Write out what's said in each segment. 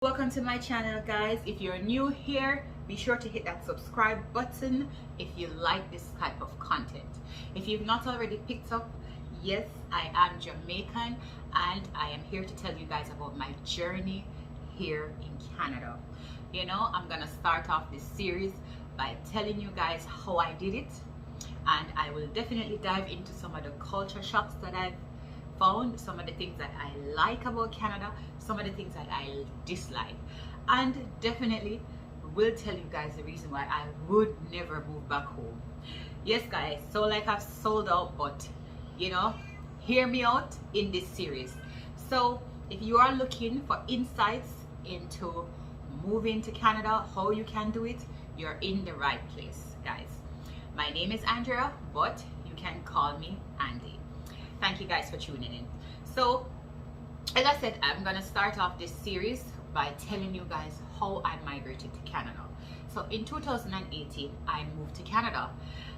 Welcome to my channel, guys. If you're new here, be sure to hit that subscribe button if you like this type of content. If you've not already picked up, yes, I am Jamaican and I am here to tell you guys about my journey here in Canada. You know, I'm gonna start off this series by telling you guys how I did it, and I will definitely dive into some of the culture shocks that I've found, some of the things that I like about Canada, some of the things that I dislike, and definitely will tell you guys the reason why I would never move back home. Yes guys, so like I've sold out, but you know, hear me out in this series. So if you are looking for insights into moving to Canada, how you can do it, you're in the right place, guys. My name is Andrea, but you can call me Andy. Thank you guys for tuning in. So as I said, I'm gonna start off this series by telling you guys how I migrated to Canada. So in 2018, I moved to Canada.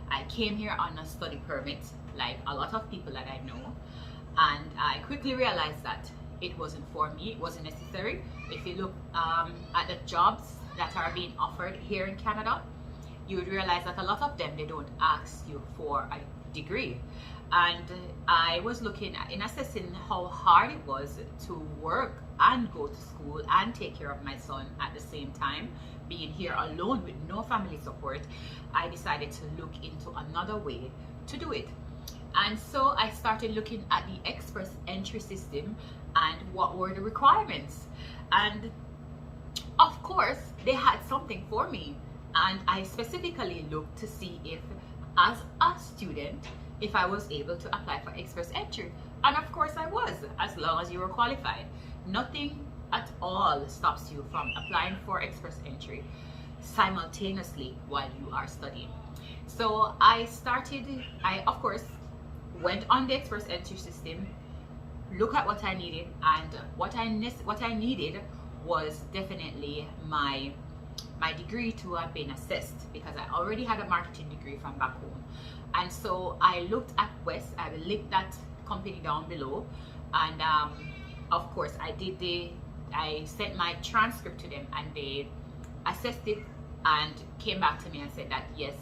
I came here on a study permit, like a lot of people that I know, and I quickly realized that it wasn't for me, it wasn't necessary. If you look at the jobs that are being offered here in Canada, you would realize that a lot of them, they don't ask you for a degree. And I was looking at, in assessing how hard it was to work and go to school and take care of my son at the same time, being here alone with no family support, I decided to look into another way to do it. And so I started looking at the express entry system and what were the requirements. And of course, they had something for me. And I specifically looked to see if, as a student, if I was able to apply for express entry. And of course I was, as long as you were qualified. Nothing at all stops you from applying for express entry simultaneously while you are studying. So I of course went on the express entry system, look at what I needed, and what I needed was definitely my degree to have been assessed, because I already had a marketing degree from back home. And so I looked at West. I will link that company down below, and of course I sent my transcript to them, and they assessed it and came back to me and said that yes,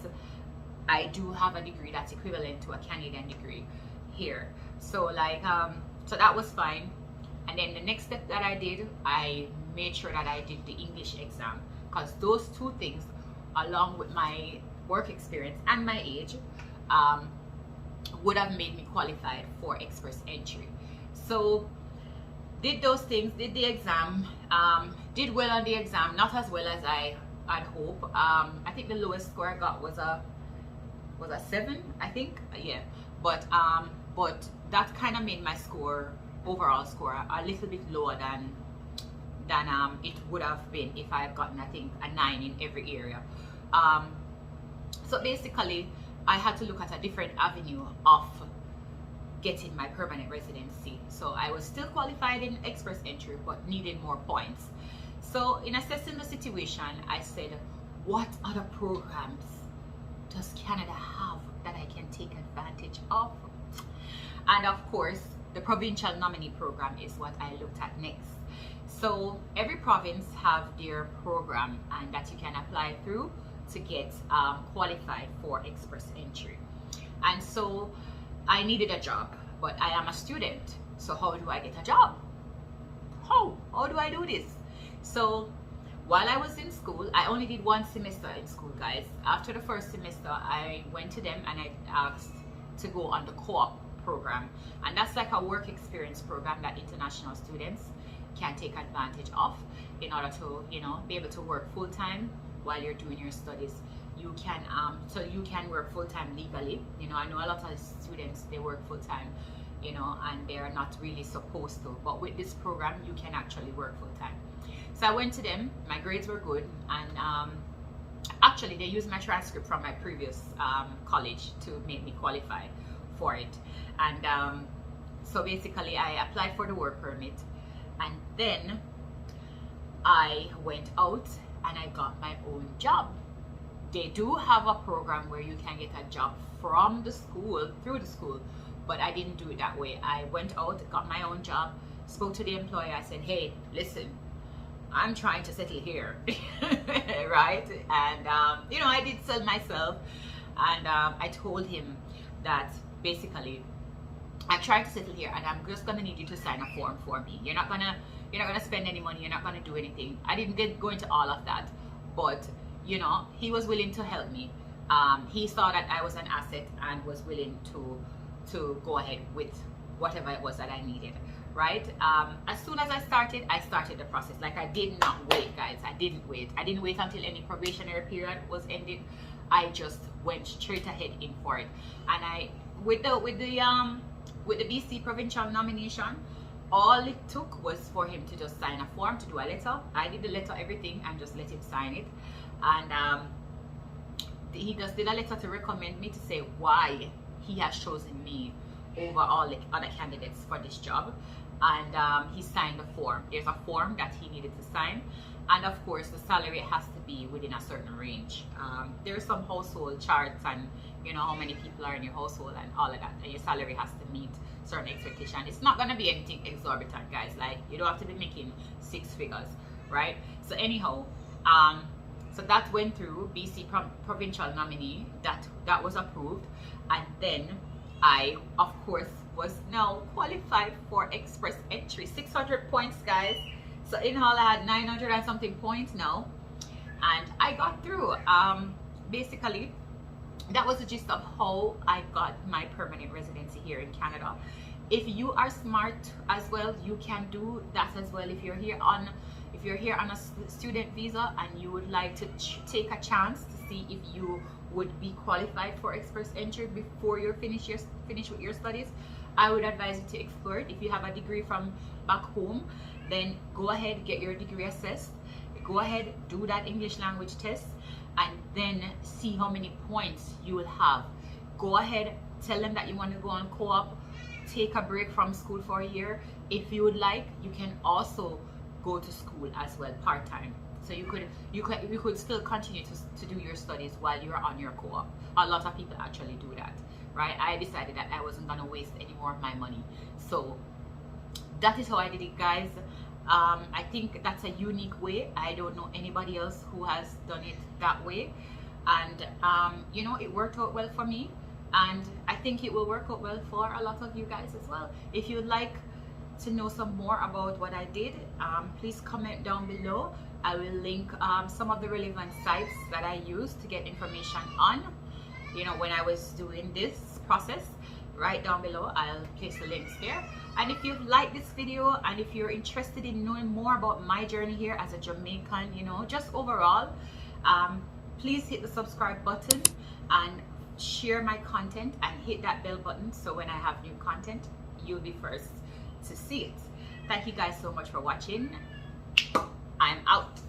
I do have a degree that's equivalent to a Canadian degree here. So like so that was fine. And then the next step that I did, I made sure that I did the English exam, because those two things, along with my work experience and my age, would have made me qualified for express entry. So did those things, did the exam, did well on the exam, not as well as I had hoped. I think the lowest score I got was a 7, I think, yeah. But that kind of made my score, overall score, a little bit lower than it would have been if I had gotten, I think, a 9 in every area. So basically I had to look at a different avenue of getting my permanent residency. So I was still qualified in express entry but needed more points. So in assessing the situation, I said, what other programs does Canada have that I can take advantage of? And of course the Provincial Nominee program is what I looked at next. So every province have their program, and that you can apply through to get qualified for express entry. And so I needed a job, but I am a student. So how do I get a job? How do I do this? So while I was in school, I only did 1 semester in school, guys. After the first semester, I went to them and I asked to go on the CoOp program. And that's like a work experience program that international students can take advantage of in order to, you know, be able to work full-time while you're doing your studies. You can so you can work full-time legally. You know, I know a lot of students, they work full-time, you know, and they're not really supposed to, but with this program you can actually work full-time. So I went to them, my grades were good, and actually they used my transcript from my previous college to make me qualify for it. And so basically I applied for the work permit, and then I went out and I got my own job. They do have a program where you can get a job from the school, through the school, but I didn't do it that way. I went out, got my own job, spoke to the employer. I said, hey, listen, I'm trying to settle here, right? And you know, I did sell myself, and I told him that basically I'm trying to settle here, and I'm just gonna need you to sign a form for me. You're not gonna spend any money. You're not gonna do anything. I didn't go into all of that, but you know, he was willing to help me. He saw that I was an asset and was willing to go ahead with whatever it was that I needed, right? As soon as I started the process. Like, I did not wait, guys. I didn't wait until any probationary period was ended. I just went straight ahead in for it. And I, with the BC Provincial Nomination, all it took was for him to just sign a form, to do a letter. I did the letter, everything, and just let him sign it. And he just did a letter to recommend me, to say why he has chosen me over all the other candidates for this job. And he signed the form. There's a form that he needed to sign, and of course the salary has to be within a certain range. There's some household charts, and you know how many people are in your household and all of that, and your salary has to meet certain expectation. It's not going to be anything exorbitant, guys. Like, you don't have to be making 6 figures, right? So anyhow, so that went through BC provincial nominee. That was approved, and then I, of course, was now qualified for express entry. 600 points, guys. So in all, I had 900 and something points now, and I got through. Basically, that was the gist of how I got my permanent residency here in Canada. If you are smart as well, you can do that as well. If you're here on a student visa and you would like to take a chance to see if you would be qualified for express entry before you're finished with your studies, I would advise you to explore it. If you have a degree from back home, then go ahead, get your degree assessed, go ahead, do that English language test, and then see how many points you will have. Go ahead, tell them that you want to go on co-op, take a break from school for a year. If you would like, you can also go to school as well, part-time. So you could still continue to do your studies while you're on your co-op. A lot of people actually do that, right? I decided that I wasn't gonna waste any more of my money, so that is how I did it, guys. I think that's a unique way. I don't know anybody else who has done it that way, and you know, it worked out well for me, and I think it will work out well for a lot of you guys as well. If you'd like to know some more about what I did, please comment down below. I will link some of the relevant sites that I used to get information on, you know, when I was doing this process. Right down below, I'll place the links there. And if you've liked this video, and if you're interested in knowing more about my journey here as a Jamaican, you know, just overall, please hit the subscribe button and share my content, and hit that bell button so when I have new content, you'll be first to see it. Thank you guys so much for watching. I'm out.